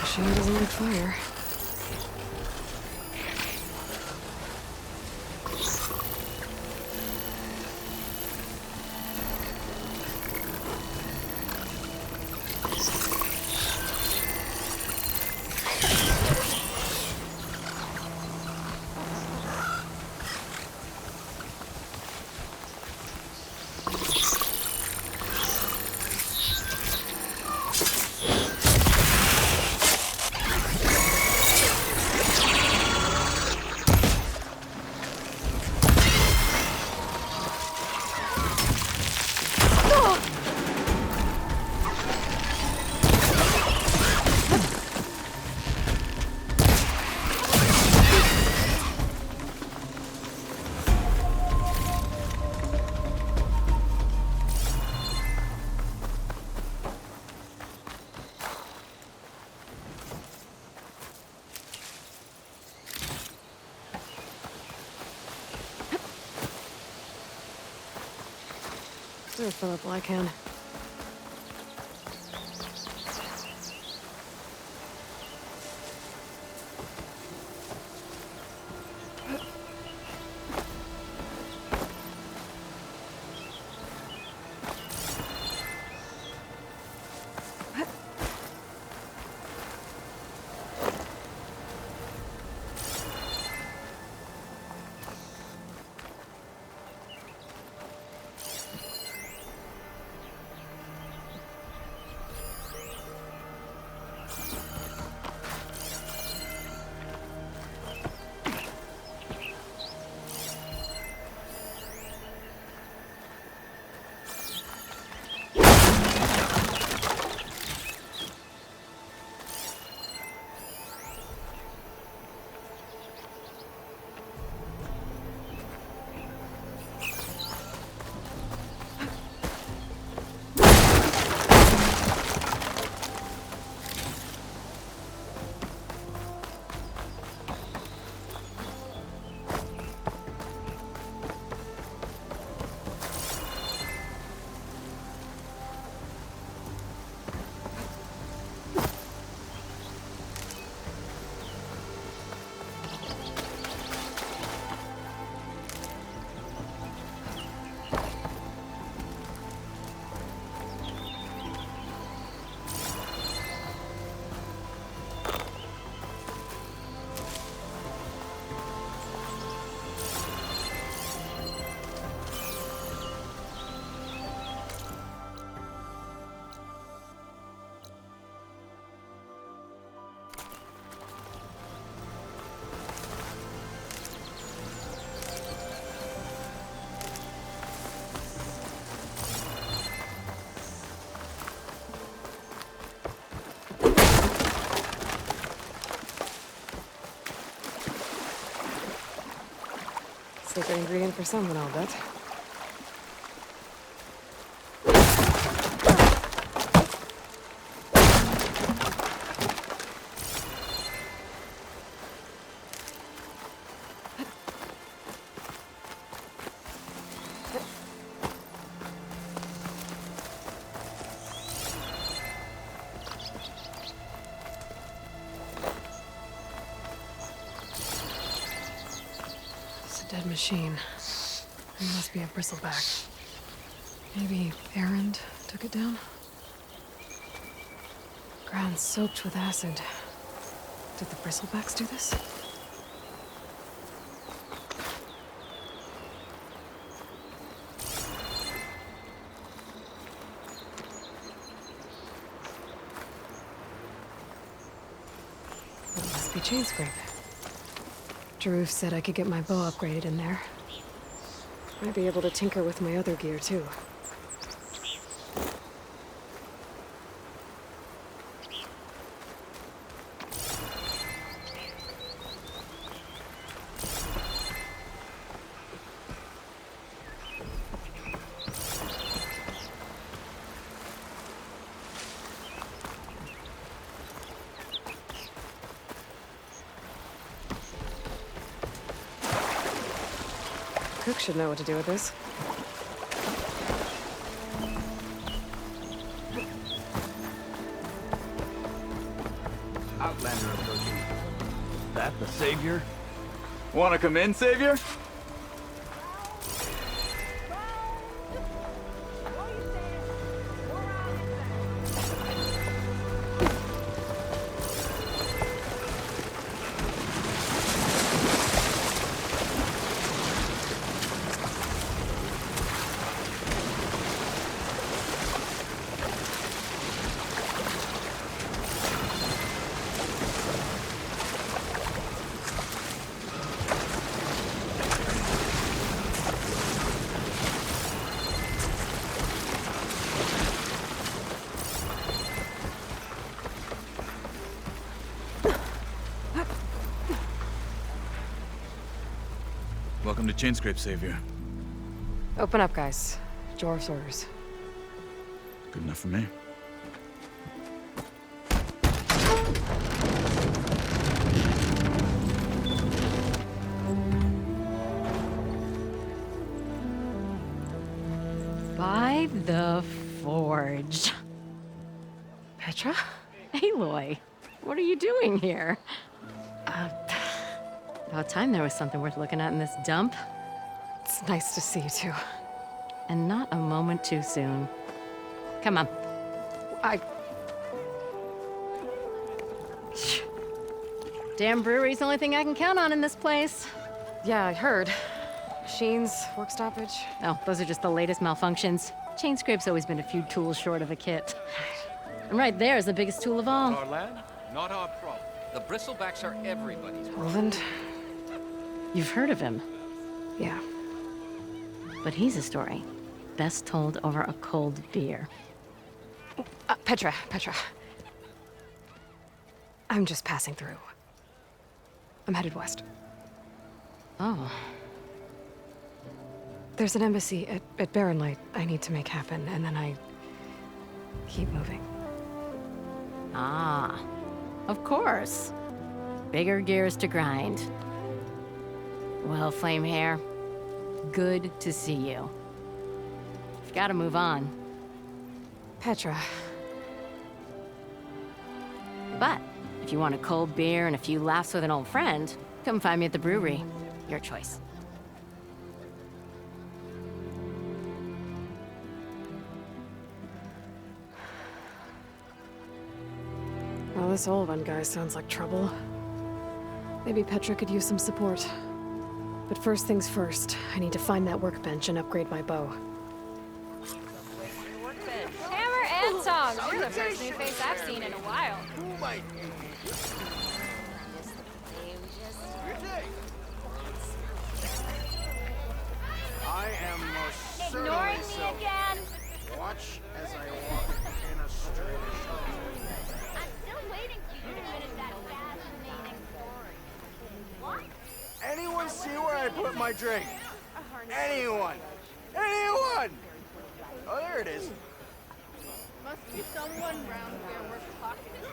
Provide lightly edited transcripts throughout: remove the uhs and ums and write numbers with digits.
Machine doesn't like fire. Sure, Philip, well, I can. Secret ingredient for someone, I'll bet. Dead machine. It must be a bristleback. Maybe Errand took it down? Ground soaked with acid. Did the bristlebacks do this? That must be chain scrape. Jaruf said I could get my bow upgraded in there. Might be able to tinker with my other gear, too. Cook should know what to do with this. Outlander approaching. That the Savior? Wanna come in, Savior? Welcome to Chainscrape, Savior. Open up, guys. Jor's orders. Good enough for me. By the Forge. Petra? Aloy, what are you doing here? About time there was something worth looking at in this dump. It's nice to see you, too. And not a moment too soon. Come on. Damn brewery's the only thing I can count on in this place. Yeah, I heard. Machines, work stoppage. Oh, those are just the latest malfunctions. Chainscrape's always been a few tools short of a kit. And right there is the biggest tool of all. Our land, not our problem. The bristlebacks are everybody's problem. Roland? You've heard of him, Yeah. but he's a story best told over a cold beer. Petra. I'm just passing through. I'm headed west. Oh, There's an embassy at Barrenlight I need to make happen, and then I keep moving. ah, of course. Bigger gears to grind. Well, Flamehair, good to see you. You've got to move on. Petra. But if you want a cold beer and a few laughs with an old friend, come find me at the brewery. Your choice. Well, this old one guy sounds like trouble. Maybe Petra could use some support. But first things first, I need to find that workbench and upgrade my bow. Hammer and tongs. You're the first new face I've seen in a while. I am most Ignoring certainly me so. again? Watch as I walk in a straight shot. I'm still waiting for you to finish that fascinating story. What? Anyone see where I put my drink? Anyone? Anyone? Oh, there it is. Must be someone around here worth talking to.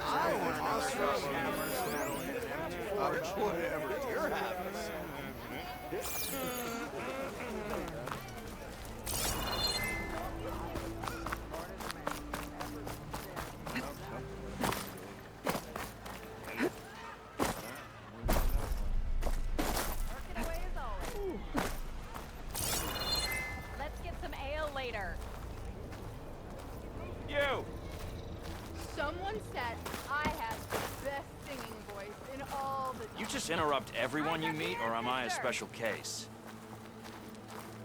I want to know whatever you're having. later. You! Someone said I have the best singing voice in all the... You just interrupt everyone you meet, or am I a special case?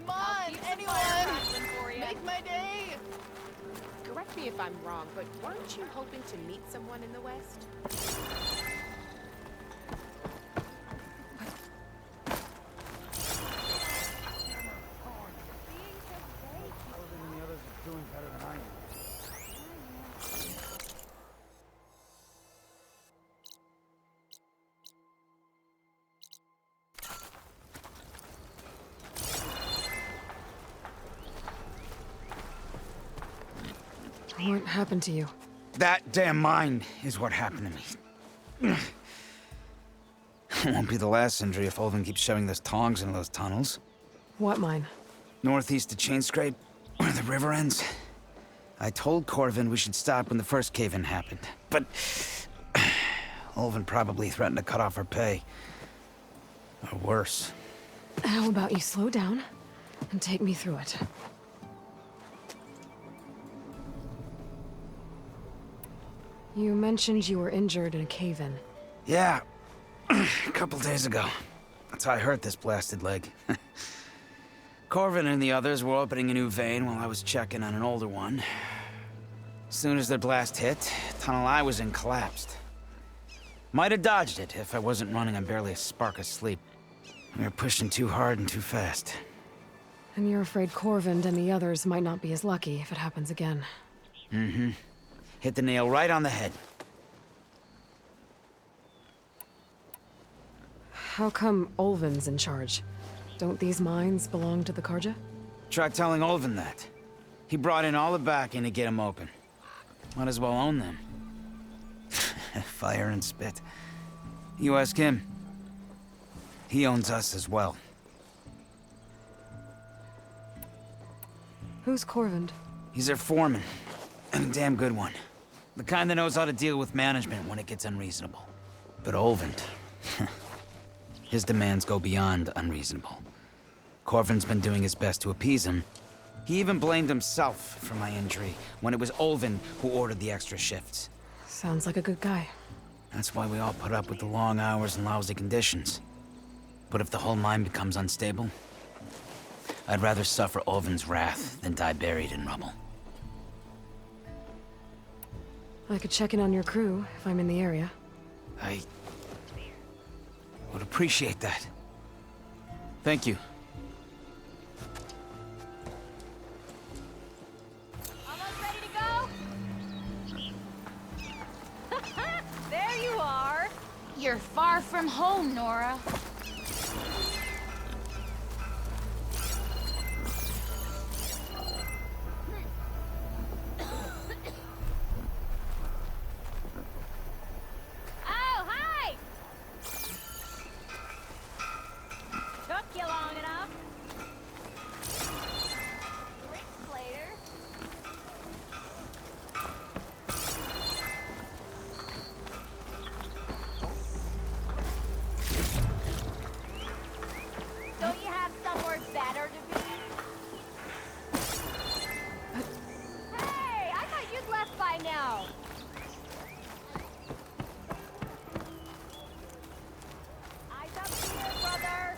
Come on, anyone! Make my day! Correct me if I'm wrong, but weren't you hoping to meet someone in the West? What happened to you? That damn mine is what happened to me. It won't be the last injury if Olvin keeps shoving those tongs into those tunnels. What mine? Northeast of Chain Scrape, where the river ends. I told Corvin we should stop when the first cave-in happened, but Olvin probably threatened to cut off our pay. Or worse. How about you slow down and take me through it? You mentioned you were injured in a cave-in. Yeah, a couple days ago. That's how I hurt this blasted leg. Corvin and the others were opening a new vein while I was checking on an older one. As soon as their blast hit, the tunnel I was in collapsed. Might have dodged it if I wasn't running on barely a spark of sleep. We were pushing too hard and too fast. And you're afraid Corvind and the others might not be as lucky if it happens again. Mm-hmm. Hit the nail right on the head. How come Olvin's in charge? Don't these mines belong to the Karja? Try telling Olvin that. He brought in all the backing to get them open. Might as well own them. Fire and spit. You ask him. He owns us as well. Who's Corvind? He's their foreman. And a damn good one. The kind that knows how to deal with management when it gets unreasonable. But Olvin... his demands go beyond unreasonable. Corvin's been doing his best to appease him. He even blamed himself for my injury when it was Olvin who ordered the extra shifts. Sounds like a good guy. That's why we all put up with the long hours and lousy conditions. But if the whole mine becomes unstable, I'd rather suffer Olvin's wrath than die buried in rubble. I could check in on your crew if I'm in the area. I would appreciate that. Thank you. Almost ready to go? There you are! You're far from home, Nora. Oh, hi! Took you long enough. Drinks later. Don't you have somewhere better to be? Hey, I thought you'd left by now. Eyes up here, brother.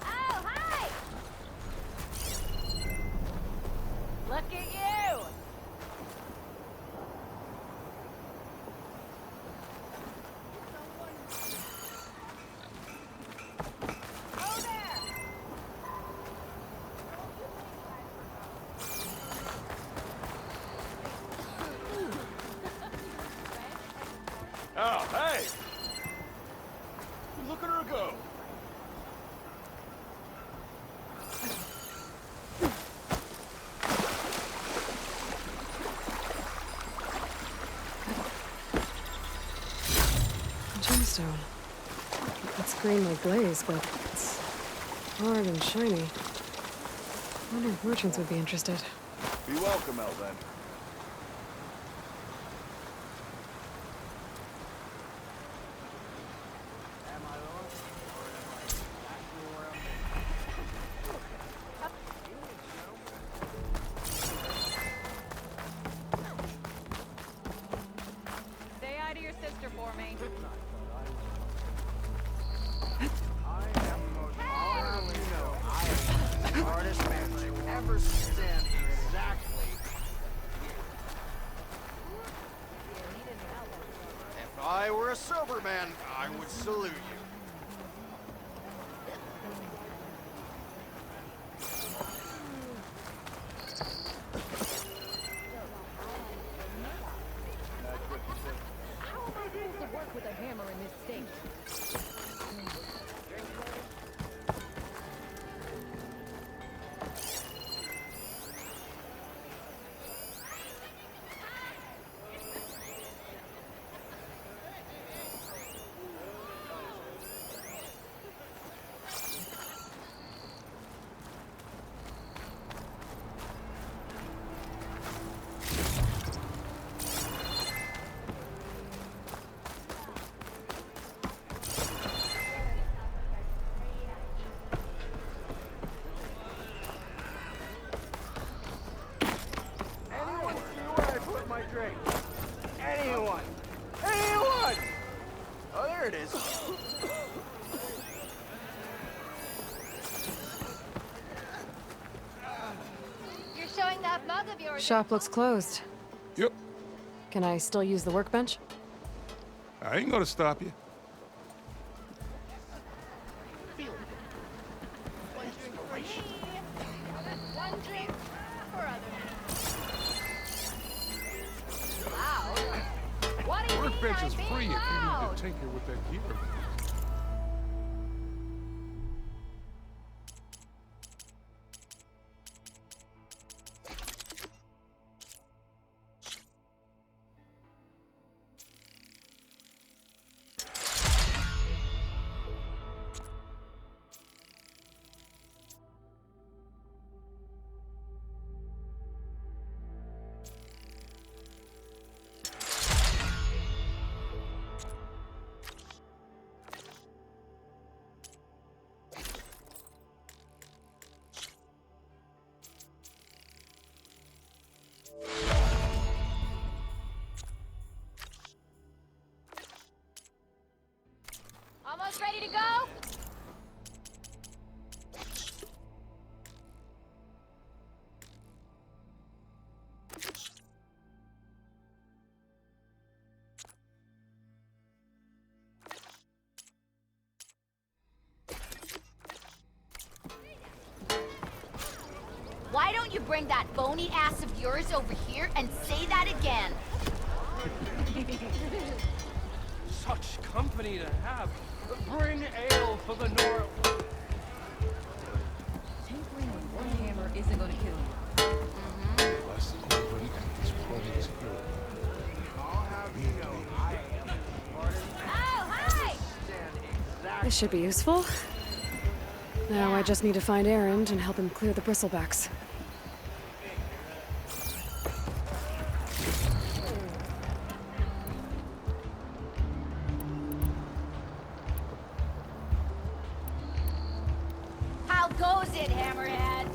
Oh, hi! Look at you! Oh, there! Oh, hey! Look at her go! A gemstone. It's green like glaze, but it's hard and shiny. I wonder if merchants would be interested. Be welcome, Elven. Say hi to your sister for me. Hardest man to ever stand exactly. If I were a sober man, I would salute you. How am I able to work with a hammer in this state? Anyone see where I put my drink? Anyone? Anyone? Oh, there it is. You're showing that mug of yours. Shop looks closed. Yep. Can I still use the workbench? I ain't gonna stop you. One drink for me. One drink for others. Loud? What do you mean Workbench I'm is being free if you loud? need to tinker with that gear. Almost ready to go? Why don't you bring that bony ass of yours over here and say that again? Such company to have. Bring ale for the Nora. Tinkering with one hammer isn't gonna kill you. Bless Corbin and his brother's hero. I'll have you know, I am the hardest man Oh, hi! to stand exactly. This should be useful. Now I just need to find Erend and help him clear the bristlebacks. How goes it, Hammerhead?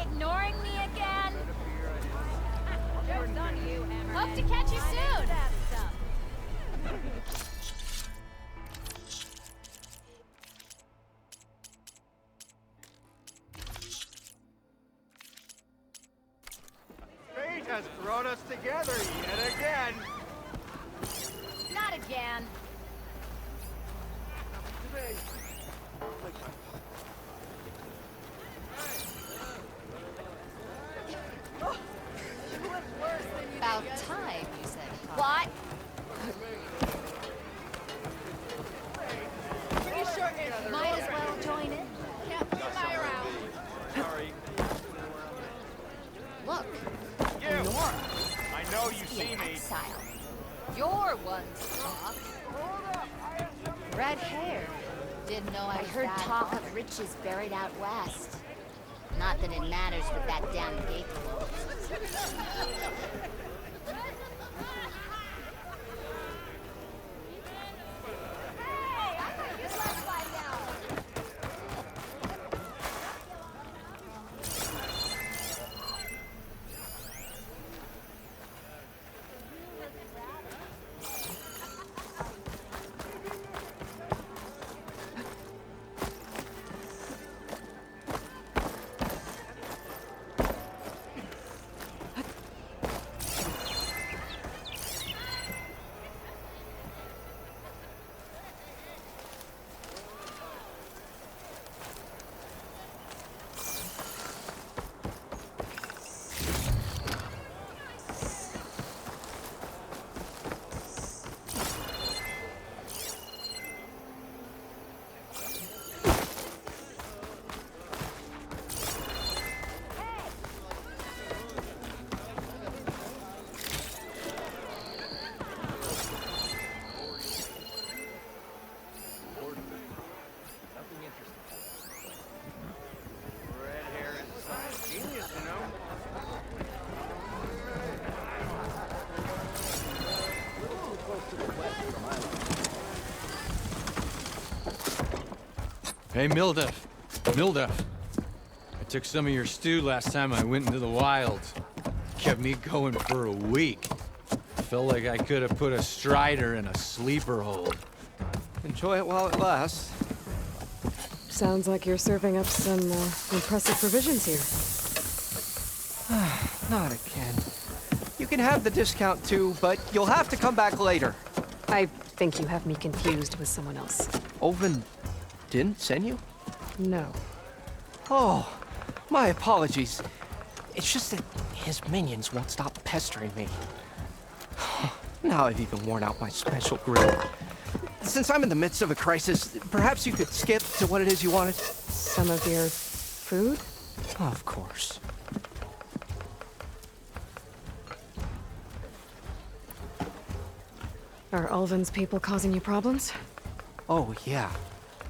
Ignoring me again? Joke's on you, Hammerhead. Hope to catch you soon. That stuff. Fate has brought us together yet again. Not again. Today. About time, you said. What? Pretty sure it's Red hair. Didn't know I heard talk of riches buried out west. Not that it matters with that damn gate closed. Hey, Mildef. Mildef. I took some of your stew last time I went into the wilds. Kept me going for a week. Felt like I could have put a strider in a sleeper hold. Enjoy it while it lasts. Sounds like you're serving up some impressive provisions here. Not again. You can have the discount too, but you'll have to come back later. I think you have me confused with someone else. Oven didn't send you? No. Oh, my apologies. It's just that his minions won't stop pestering me. Now I've even worn out my special grill. Since I'm in the midst of a crisis, perhaps you could skip to what it is you wanted? Some of your food? Of course. Are Ulvin's people causing you problems? Oh, yeah.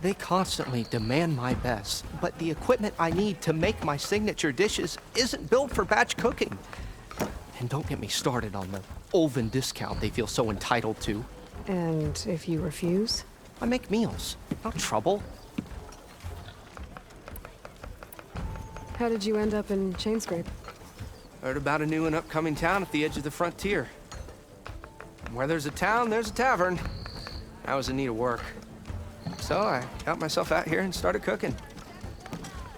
They constantly demand my best, but the equipment I need to make my signature dishes isn't built for batch cooking. And don't get me started on the Ulvin discount they feel so entitled to. And if you refuse? I make meals, not trouble. How did you end up in Chainscrape? Heard about a new and upcoming town at the edge of the frontier. Where there's a town, there's a tavern. I was in need of work. So I got myself out here and started cooking.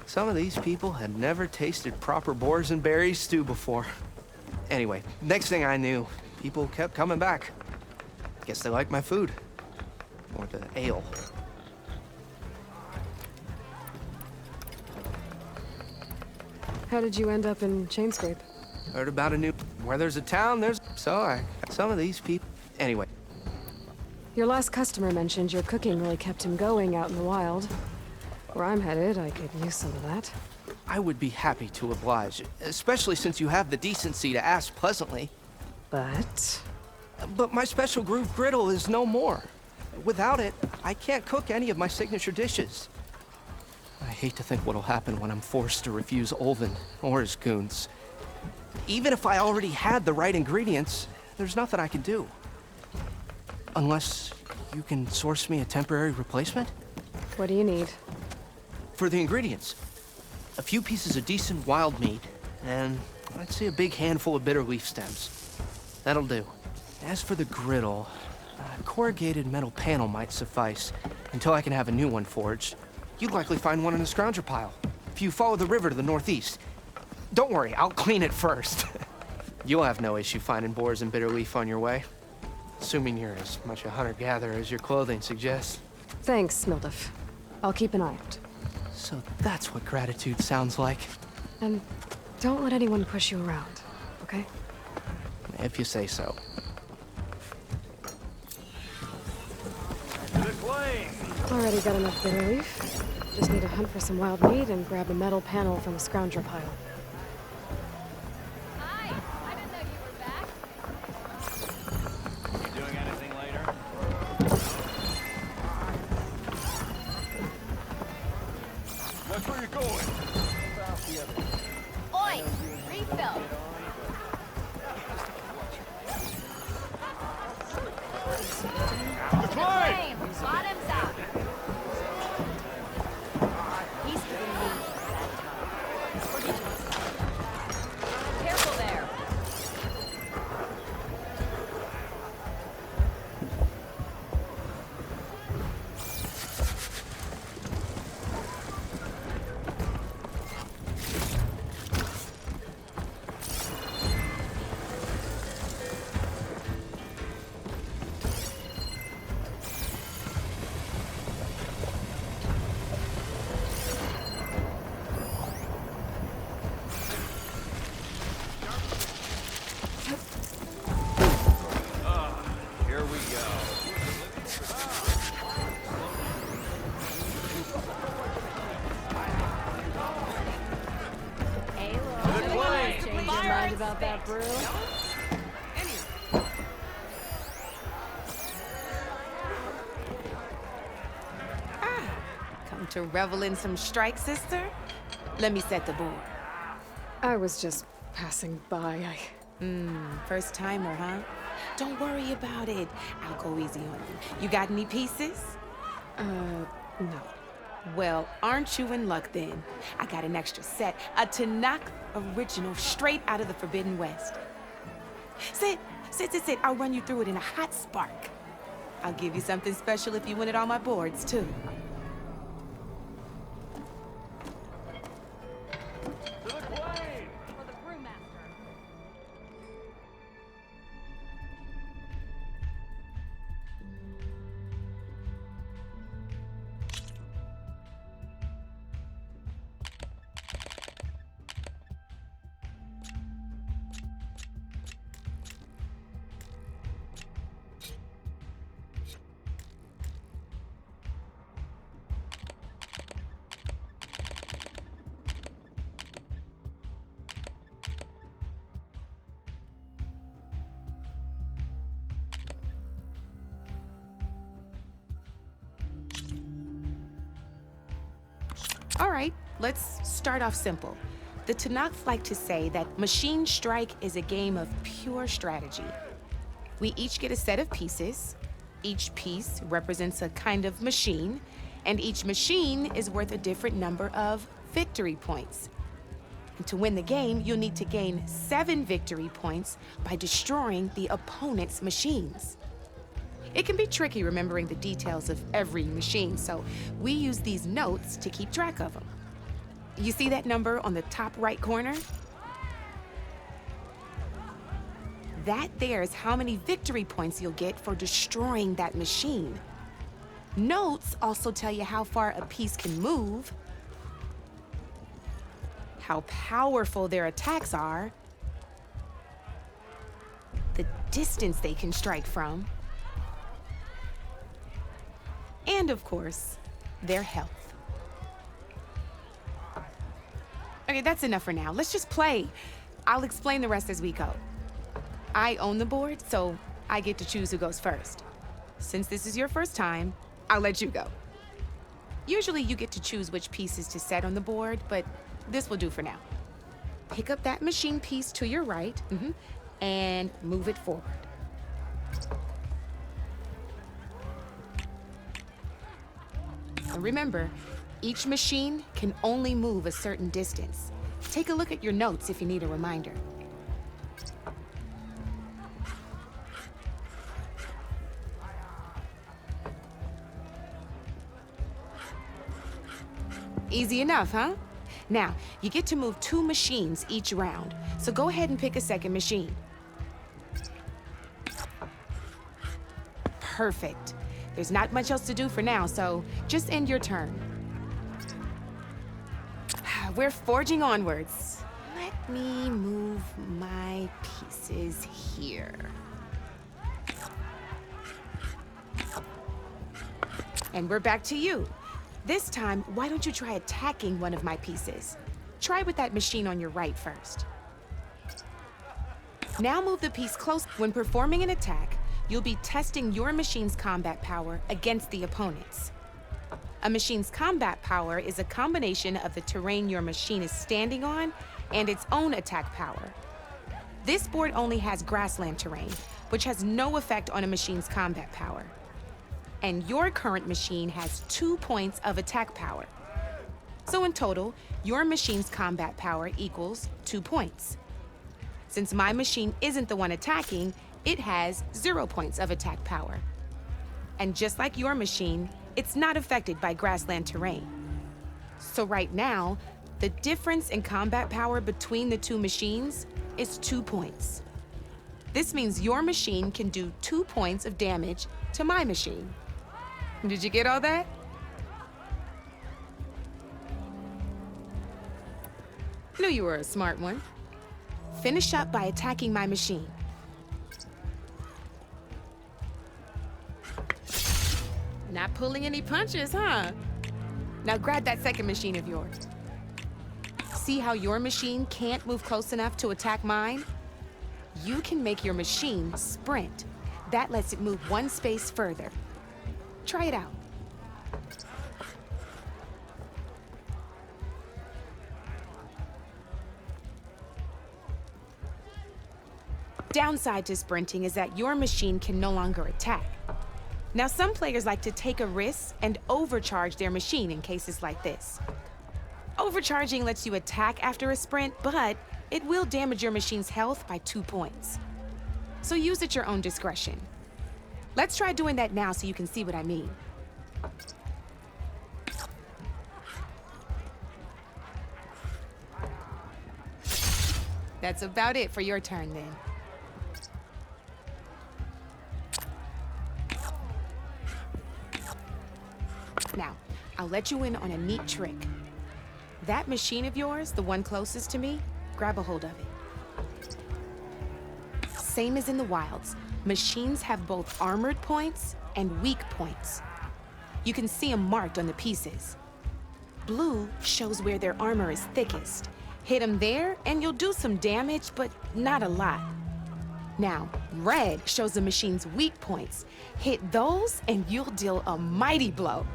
Some of these people had never tasted proper boars and berries stew before. Anyway, next thing I knew, people kept coming back. Guess they liked my food. Or the ale. How did you end up in Chainscrape? Heard about a new... Where there's a town, there's... So I... Some of these people... Anyway. Your last customer mentioned your cooking really kept him going out in the wild. Where I'm headed, I could use some of that. I would be happy to oblige, especially since you have the decency to ask pleasantly. But my special groove griddle is no more. Without it, I can't cook any of my signature dishes. I hate to think what'll happen when I'm forced to refuse Ulvin or his goons. Even if I already had the right ingredients, there's nothing I can do. Unless you can source me a temporary replacement? What do you need? For the ingredients, a few pieces of decent wild meat, and I'd say a big handful of bitter leaf stems. That'll do. As for the griddle, a corrugated metal panel might suffice until I can have a new one forged. You'd likely find one in a scrounger pile, if you follow the river to the northeast. Don't worry, I'll clean it first. You'll have no issue finding boars and bitter leaf on your way. Assuming you're as much a hunter-gatherer as your clothing suggests. Thanks, Mildef. I'll keep an eye out. So that's what gratitude sounds like. And don't let anyone push you around, okay? If you say so. Already got enough bitter leaf. Just need to hunt for some wild meat and grab a metal panel from a scrounger pile. Hi, I didn't know you were back. You doing anything later? That's where you're going. Oi! Refill! Climb! Bottoms up! He's giving me careful there! Here we go. Aloy, change your mind about that brew? Come to revel in some strike, sister? Let me set the board. I was just passing by. First timer, huh? Don't worry about it. I'll go easy on you. You got any pieces? No. Well, aren't you in luck then? I got an extra set, a Tanakh original straight out of the Forbidden West. Sit. I'll run you through it in a hot spark. I'll give you something special if you win it on my boards, too. All right, let's start off simple. The Tanakh like to say that Machine Strike is a game of pure strategy. We each get a set of pieces. Each piece represents a kind of machine, and each machine is worth a different number of victory points. And to win the game, you'll need to gain 7 victory points by destroying the opponent's machines. It can be tricky remembering the details of every machine, so we use these notes to keep track of them. You see that number on the top right corner? That there is how many victory points you'll get for destroying that machine. Notes also tell you how far a piece can move, how powerful their attacks are, the distance they can strike from, and of course, their health. Okay, that's enough for now. Let's just play. I'll explain the rest as we go. I own the board, so I get to choose who goes first. Since this is your first time, I'll let you go. Usually you get to choose which pieces to set on the board, but this will do for now. Pick up that machine piece to your right, and move it forward. And remember, each machine can only move a certain distance. Take a look at your notes if you need a reminder. Easy enough, huh? Now, you get to move 2 machines each round, so go ahead and pick a second machine. Perfect. There's not much else to do for now, so just end your turn. We're forging onwards. Let me move my pieces here. And we're back to you. This time, why don't you try attacking one of my pieces? Try with that machine on your right first. Now move the piece close. When performing an attack, you'll be testing your machine's combat power against the opponent's. A machine's combat power is a combination of the terrain your machine is standing on and its own attack power. This board only has grassland terrain, which has no effect on a machine's combat power. And your current machine has 2 points of attack power. So in total, your machine's combat power equals 2 points. Since my machine isn't the one attacking, it has 0 points of attack power. And just like your machine, it's not affected by grassland terrain. So right now, the difference in combat power between the two machines is 2 points. This means your machine can do 2 points of damage to my machine. Did you get all that? Knew you were a smart one. Finish up by attacking my machine. Not pulling any punches, huh? Now grab that second machine of yours. See how your machine can't move close enough to attack mine? You can make your machine sprint. That lets it move 1 space further. Try it out. Downside to sprinting is that your machine can no longer attack. Now, some players like to take a risk and overcharge their machine in cases like this. Overcharging lets you attack after a sprint, but it will damage your machine's health by 2 points. So use at your own discretion. Let's try doing that now so you can see what I mean. That's about it for your turn then. Now, I'll let you in on a neat trick. That machine of yours, the one closest to me, grab a hold of it. Same as in the wilds, machines have both armored points and weak points. You can see them marked on the pieces. Blue shows where their armor is thickest. Hit them there and you'll do some damage, but not a lot. Now, red shows the machine's weak points. Hit those and you'll deal a mighty blow.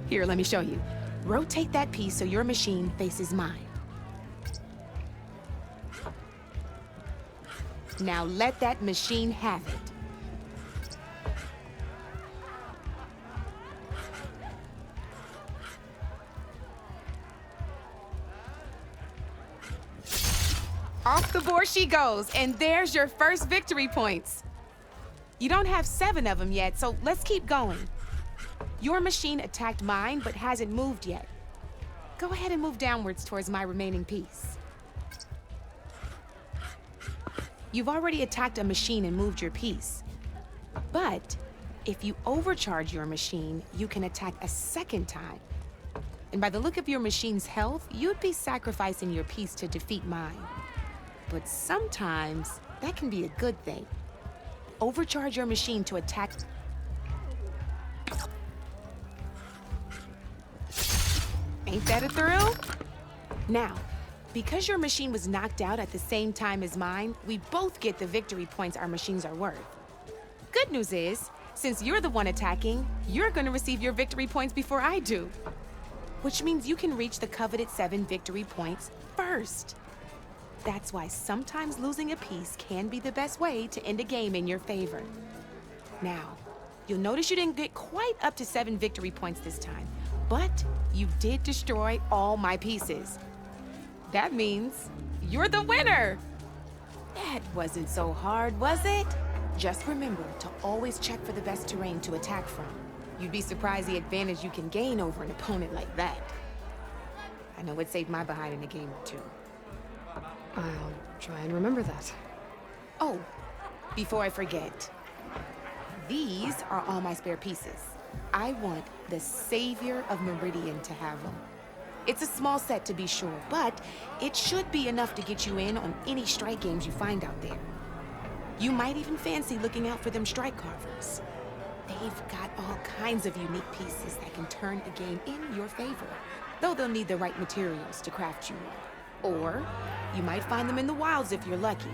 Here, let me show you. Rotate that piece so your machine faces mine. Now let that machine have it. Off the board she goes, and there's your first victory points. You don't have 7 of them yet, so let's keep going. Your machine attacked mine, but hasn't moved yet. Go ahead and move downwards towards my remaining piece. You've already attacked a machine and moved your piece. But if you overcharge your machine, you can attack a second time. And by the look of your machine's health, you'd be sacrificing your piece to defeat mine. But sometimes that can be a good thing. Overcharge your machine to attack. Ain't that a thrill? Now, because your machine was knocked out at the same time as mine, we both get the victory points our machines are worth. Good news is, since you're the one attacking, you're gonna receive your victory points before I do. Which means you can reach the coveted 7 victory points first. That's why sometimes losing a piece can be the best way to end a game in your favor. Now, you'll notice you didn't get quite up to 7 victory points this time, but you did destroy all my pieces. That means you're the winner! That wasn't so hard, was it? Just remember to always check for the best terrain to attack from. You'd be surprised the advantage you can gain over an opponent like that. I know it saved my behind in a game or 2. I'll try and remember that. Oh, before I forget, these are all my spare pieces. I want the Savior of Meridian to have them. It's a small set to be sure, but it should be enough to get you in on any strike games you find out there. You might even fancy looking out for them strike carvers. They've got all kinds of unique pieces that can turn a game in your favor, though they'll need the right materials to craft you one. Or you might find them in the wilds if you're lucky.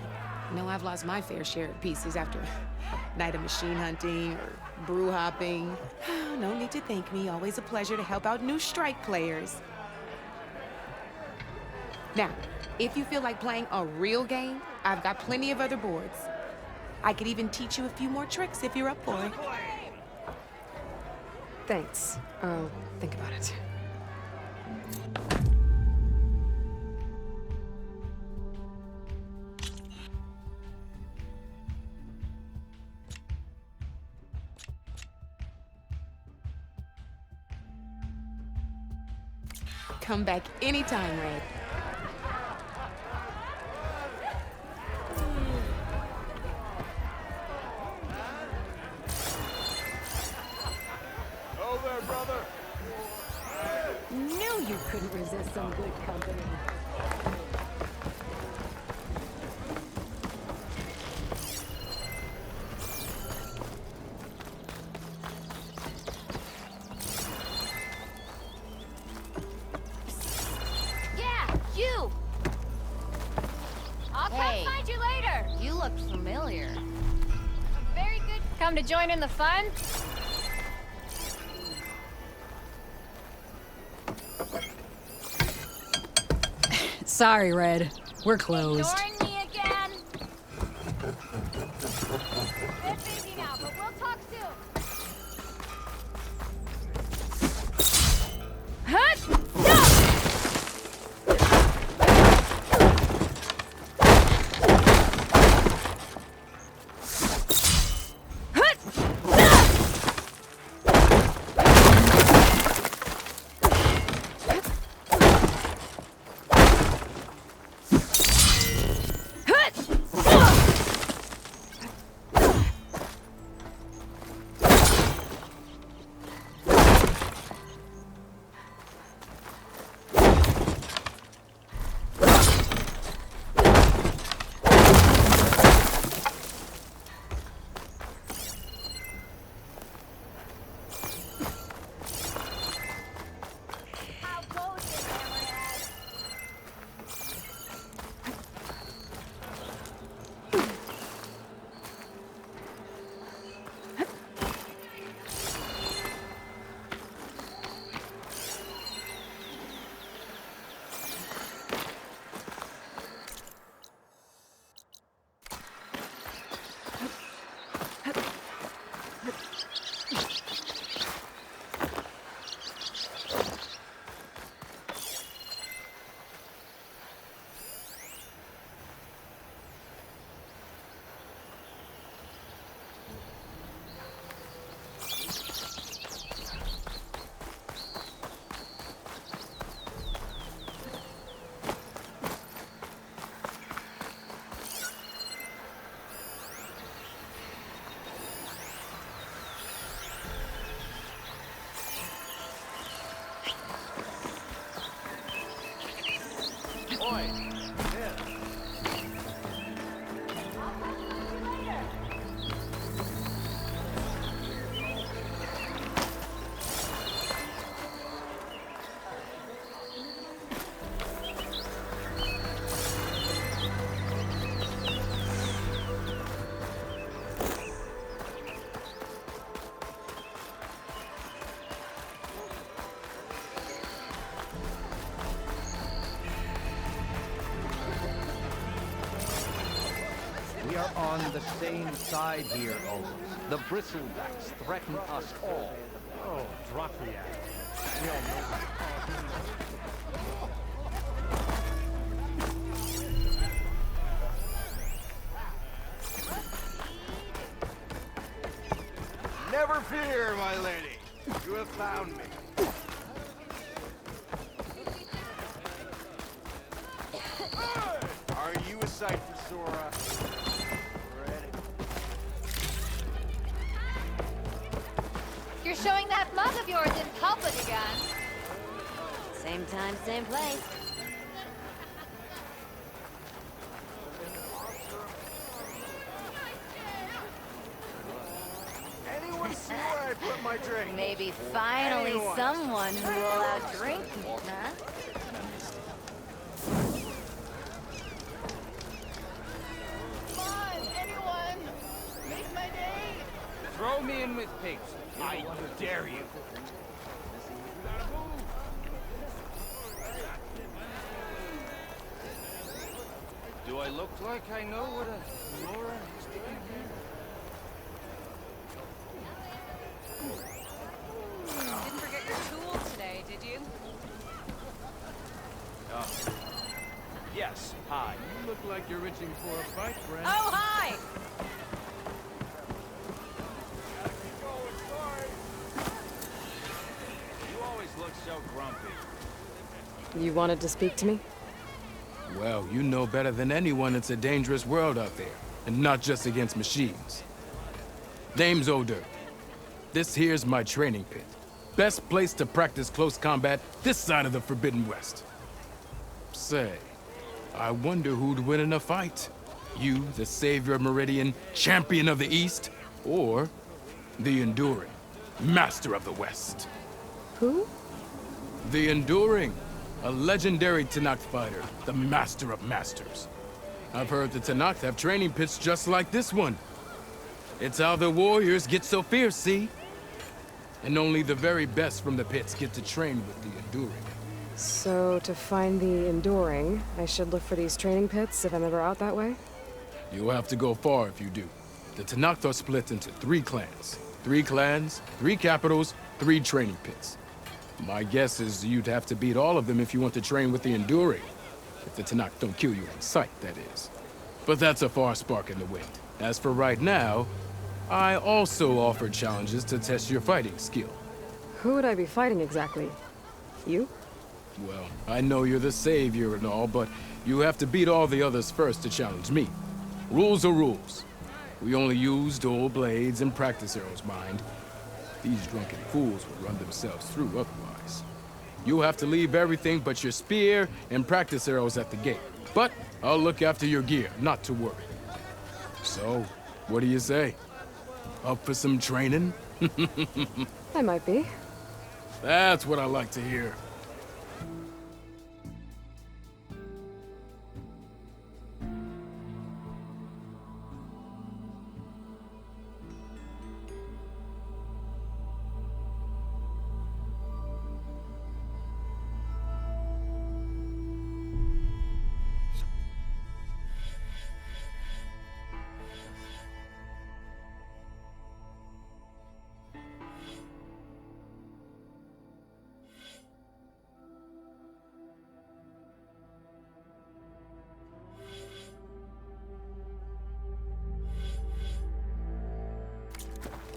I know I've lost my fair share of pieces after a night of machine hunting or brew hopping. No need to thank me. Always a pleasure to help out new strike players. Now, if you feel like playing a real game, I've got plenty of other boards. I could even teach you a few more tricks if you're up for it. Thanks. I'll think about it. Come back anytime, Red. Oh there, brother. Knew you couldn't resist some good company. Yeah, you! I'll come find you later! You look familiar. Very good. Come to join in the fun? Sorry, Red. We're closed. Ignoring me again? Bit busy now, but we'll talk soon. Hut! We are on the same side here, Owens. The bristlebacks threaten us all. Oh, drop the act. We all know. Never fear, my lady. You have found me. Are you a sight for Sora? You're showing that mug of yours in public again. Same time, same place. Anyone see where I put my drink? Maybe finally someone who will outdrink me, huh? Throw me in with pigs. I dare you. Do I look like I know what a Laura is doing here? Didn't forget your tools today, did you? Yes, hi. You look like you're itching for a fight, friend. Oh, hi! You always look so grumpy. You wanted to speak to me? Well, you know better than anyone it's a dangerous world out there, and not just against machines. Name's Oder. This here's my training pit. Best place to practice close combat this side of the Forbidden West. Say, I wonder who'd win in a fight. You, the savior of Meridian, champion of the East, or the Enduring, master of the West. Who? The Enduring, a legendary Tanakh fighter, the master of masters. I've heard the Tanakh have training pits just like this one. It's how the warriors get so fierce, see? And only the very best from the pits get to train with the Enduring. So, to find the Enduring, I should look for these training pits if I'm ever out that way? You'll have to go far if you do. The Tanakh are split into 3 clans. 3 clans, 3 capitals, 3 training pits. My guess is you'd have to beat all of them if you want to train with the Enduring. If the Tanakh don't kill you on sight, that is. But that's a far spark in the wind. As for right now, I also offer challenges to test your fighting skill. Who would I be fighting exactly? You? Well, I know you're the savior and all, but you have to beat all the others first to challenge me. Rules are rules. We only use dual blades and practice arrows, mind. These drunken fools would run themselves through otherwise. You'll have to leave everything but your spear and practice arrows at the gate. But I'll look after your gear, not to worry. So, what do you say? Up for some training? I might be. That's what I like to hear.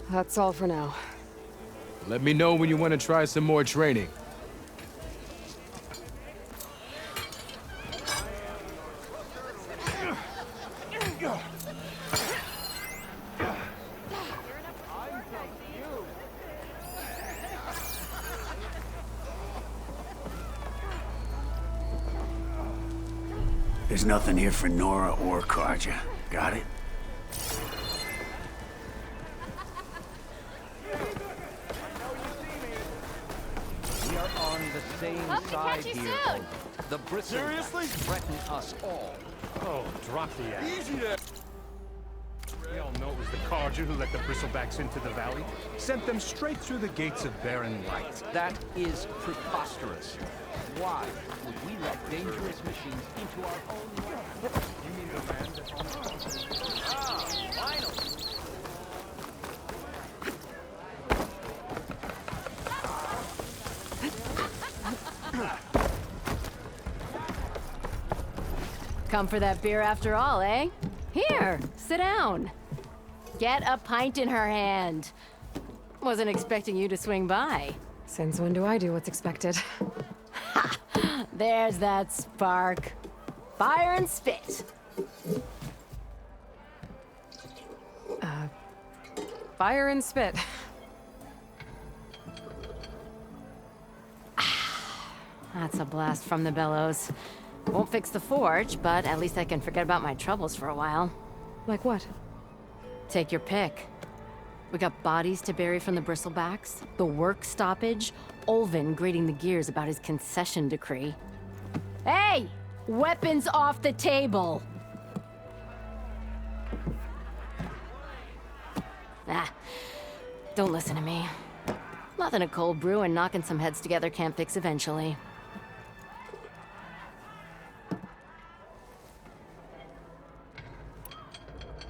That's all for now. Let me know when you want to try some more training. There's nothing here for Nora or Karja. Got it? We are on the same Hope to side catch you here. soon. The bristlecats threaten us all. Oh, drop the act. Easy there. We all know it was the Carja who let the bristlebacks into the valley. Sent them straight through the gates of Barren Light. That is preposterous. Why would we let dangerous machines into our own land? You mean the man that... Ah, finally. Come for that beer after all, eh? Here, sit down. Get a pint in her hand. Wasn't expecting you to swing by. Since when do I do what's expected? Ha! There's that spark. Fire and spit. Fire and spit. That's a blast from the bellows. Won't fix the forge, but at least I can forget about my troubles for a while. Like what? Take your pick. We got bodies to bury from the bristlebacks, the work stoppage, Olvin grating the gears about his concession decree. Hey! Weapons off the table! Ah, don't listen to me. Nothing a cold brew and knocking some heads together can't fix eventually.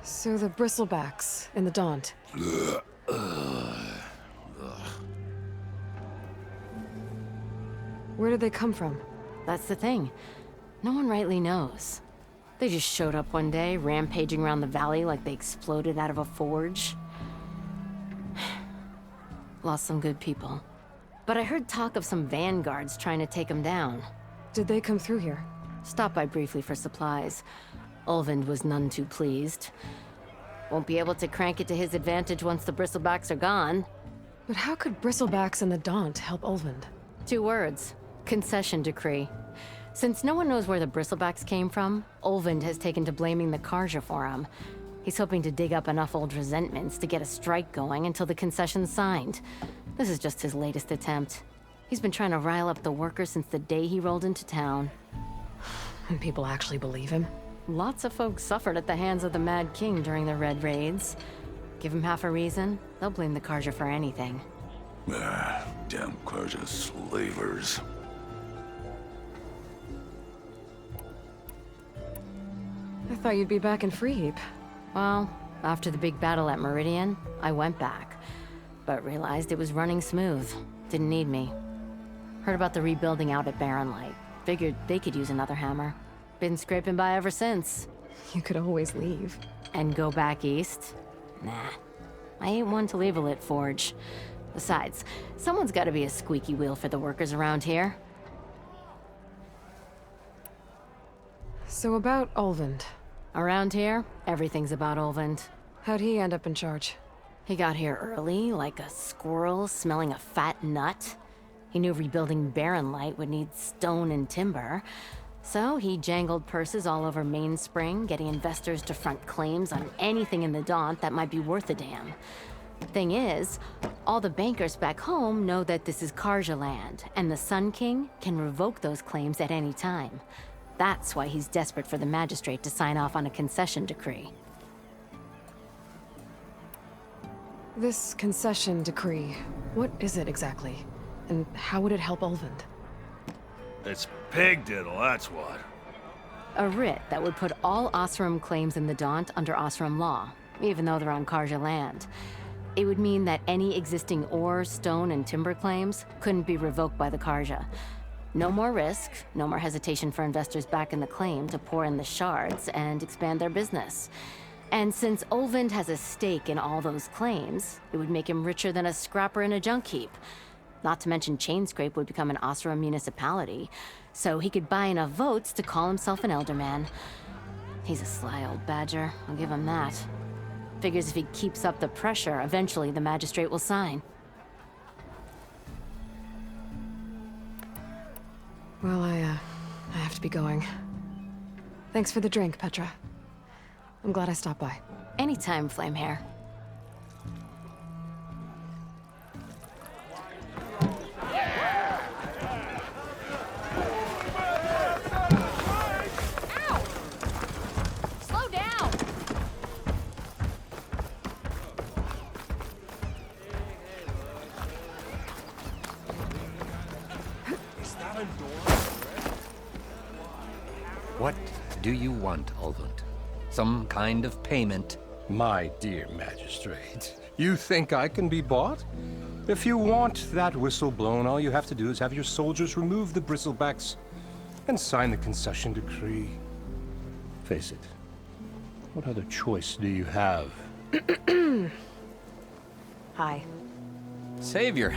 So the bristlebacks in the Daunt. Where did they come from? That's the thing. No one rightly knows. They just showed up one day, rampaging around the valley like they exploded out of a forge. Lost some good people. But I heard talk of some vanguards trying to take them down. Did they come through here? Stopped by briefly for supplies. Ulvund was none too pleased. Won't be able to crank it to his advantage once the bristlebacks are gone. But how could bristlebacks and the Daunt help Ulvund? 2 words. Concession decree. Since no one knows where the bristlebacks came from, Ulvund has taken to blaming the Karja for them. He's hoping to dig up enough old resentments to get a strike going until the concession's signed. This is just his latest attempt. He's been trying to rile up the workers since the day he rolled into town. And people actually believe him? Lots of folks suffered at the hands of the Mad King during the Red Raids. Give him half a reason, they'll blame the Karja for anything. Damn Karja slavers. I thought you'd be back in Freeheap. Well, after the big battle at Meridian, I went back. But realized it was running smooth. Didn't need me. Heard about the rebuilding out at Barren Light. Figured they could use another hammer. Been scraping by ever since. You could always leave. And go back east? Nah. I ain't one to leave a lit forge. Besides, someone's gotta be a squeaky wheel for the workers around here. So about Ulvund. Around here, everything's about Ulvund. How'd he end up in charge? He got here early, like a squirrel smelling a fat nut. He knew rebuilding Barren Light would need stone and timber. So he jangled purses all over Mainspring, getting investors to front claims on anything in the Daunt that might be worth a damn. Thing is, all the bankers back home know that this is Karja land, and the Sun King can revoke those claims at any time. That's why he's desperate for the magistrate to sign off on a concession decree. This concession decree, what is it exactly? And how would it help Ulvund? It's pig diddle, that's what. A writ that would put all Osram claims in the Daunt under Osram law, even though they're on Karja land. It would mean that any existing ore, stone, and timber claims couldn't be revoked by the Karja. No more risk, no more hesitation for investors back in the claim to pour in the shards and expand their business. And since Ulvund has a stake in all those claims, it would make him richer than a scrapper in a junk heap. Not to mention Chainscrape would become an Osram municipality, so he could buy enough votes to call himself an Elderman. He's a sly old badger, I'll give him that. Figures if he keeps up the pressure, eventually the magistrate will sign. Well, I have to be going. Thanks for the drink, Petra. I'm glad I stopped by. Anytime, Flamehair. Slow down! Is that a door? What do you want, Ulvund? Some kind of payment? My dear magistrate, you think I can be bought? If you want that whistle blown, all you have to do is have your soldiers remove the bristlebacks and sign the concession decree. Face it, what other choice do you have? Hi. Savior,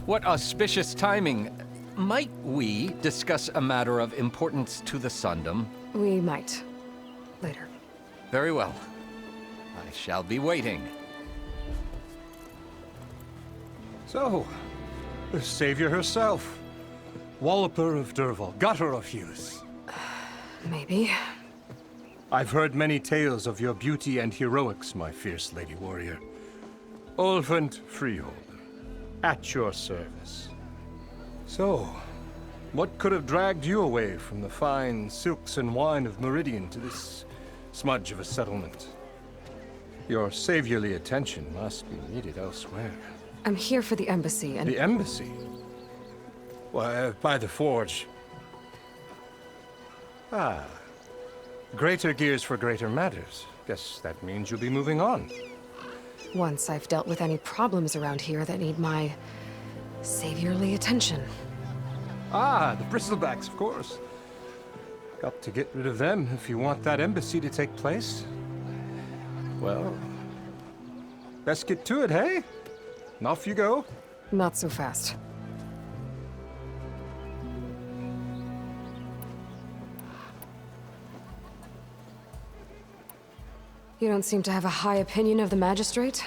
what auspicious timing. Might we discuss a matter of importance to the Sundom? We might. Later. Very well. I shall be waiting. So, the savior herself. Walloper of Derval, gutter of youth. Maybe. I've heard many tales of your beauty and heroics, my fierce lady warrior. Ulvund Freeholder, at your service. So, what could have dragged you away from the fine silks and wine of Meridian to this smudge of a settlement? Your saviorly attention must be needed elsewhere. I'm here for the embassy and... The embassy? Why, by the forge. Ah. Greater gears for greater matters. Guess that means you'll be moving on. Once I've dealt with any problems around here that need my saviorly attention. Ah, the bristlebacks, of course. Got to get rid of them if you want that embassy to take place. Well, best get to it, hey? And off you go. Not so fast. You don't seem to have a high opinion of the magistrate?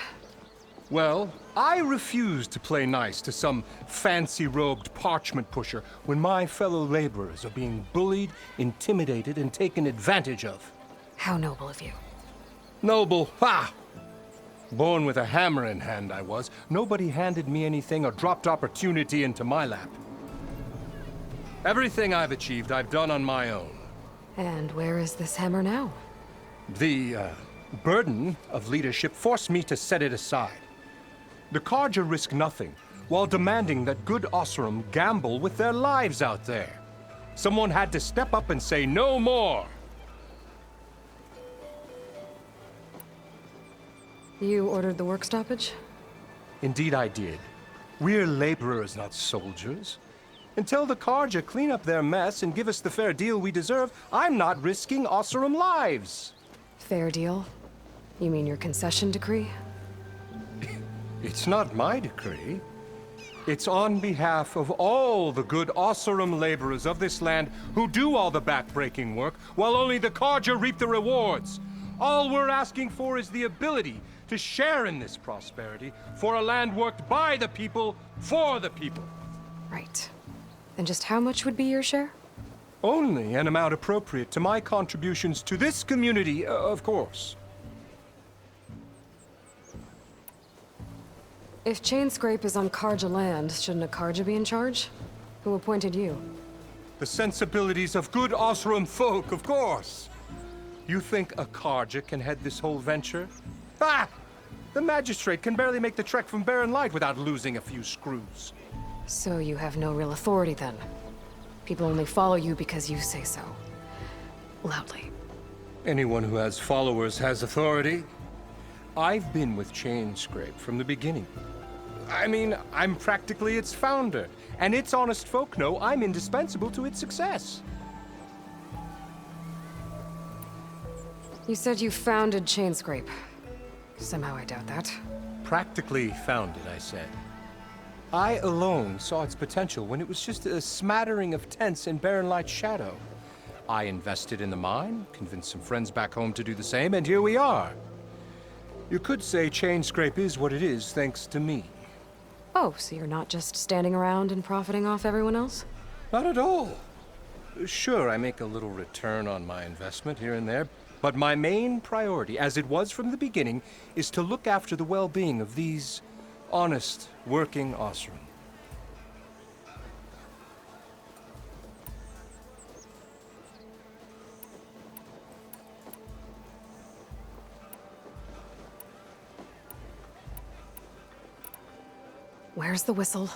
Well, I refuse to play nice to some fancy-robed parchment pusher when my fellow laborers are being bullied, intimidated, and taken advantage of. How noble of you. Noble? Ha! Born with a hammer in hand, I was. Nobody handed me anything or dropped opportunity into my lap. Everything I've achieved, I've done on my own. And where is this hammer now? The, burden of leadership forced me to set it aside. The Carja risk nothing, while demanding that good Osram gamble with their lives out there. Someone had to step up and say no more. You ordered the work stoppage? Indeed I did. We're laborers, not soldiers. Until the Carja clean up their mess and give us the fair deal we deserve, I'm not risking Osram lives. Fair deal? You mean your concession decree? It's not my decree. It's on behalf of all the good Osram laborers of this land who do all the back-breaking work, while only the Carja reap the rewards. All we're asking for is the ability to share in this prosperity for a land worked by the people, for the people. Right. And just how much would be your share? Only an amount appropriate to my contributions to this community, of course. If Chainscrape is on Carja land, shouldn't a Carja be in charge? Who appointed you? The sensibilities of good Osram folk, of course. You think a Carja can head this whole venture? Ah! The magistrate can barely make the trek from Barren Light without losing a few screws. So you have no real authority then? People only follow you because you say so. Loudly. Anyone who has followers has authority. I've been with Chainscrape from the beginning. I mean, I'm practically its founder, and its honest folk know I'm indispensable to its success. You said you founded Chainscrape. Somehow I doubt that. Practically founded, I said. I alone saw its potential when it was just a smattering of tents in Barren Light's shadow. I invested in the mine, convinced some friends back home to do the same, and here we are. You could say Chainscrape is what it is thanks to me. Oh, so you're not just standing around and profiting off everyone else? Not at all. Sure, I make a little return on my investment here and there, but my main priority, as it was from the beginning, is to look after the well-being of these honest, working Osram. Where's the whistle?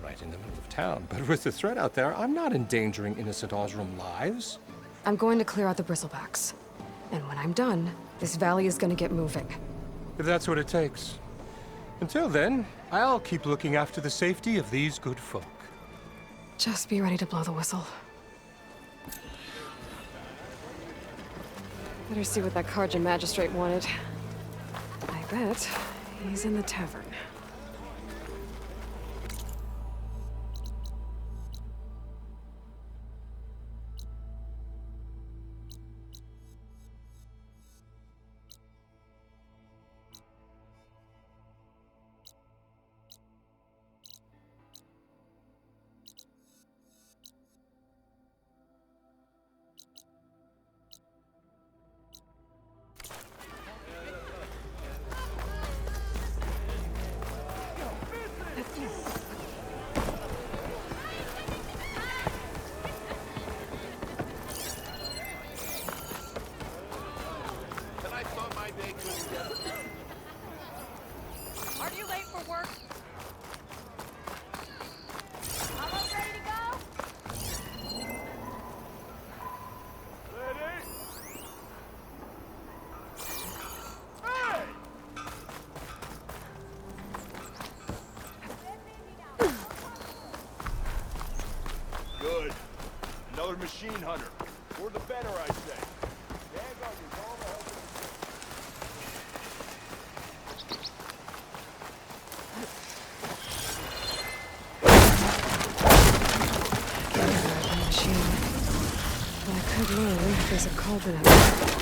Right in the middle of town, but with the threat out there, I'm not endangering innocent Osram lives. I'm going to clear out the bristlebacks. And when I'm done, this valley is gonna get moving. If that's what it takes. Until then, I'll keep looking after the safety of these good folk. Just be ready to blow the whistle. Better see what that Carja magistrate wanted. I bet he's in the tavern. regular machine hunter. Or the better, I say. Dagon is all the help Machine. Well, I could learn if there's a cauldron out there.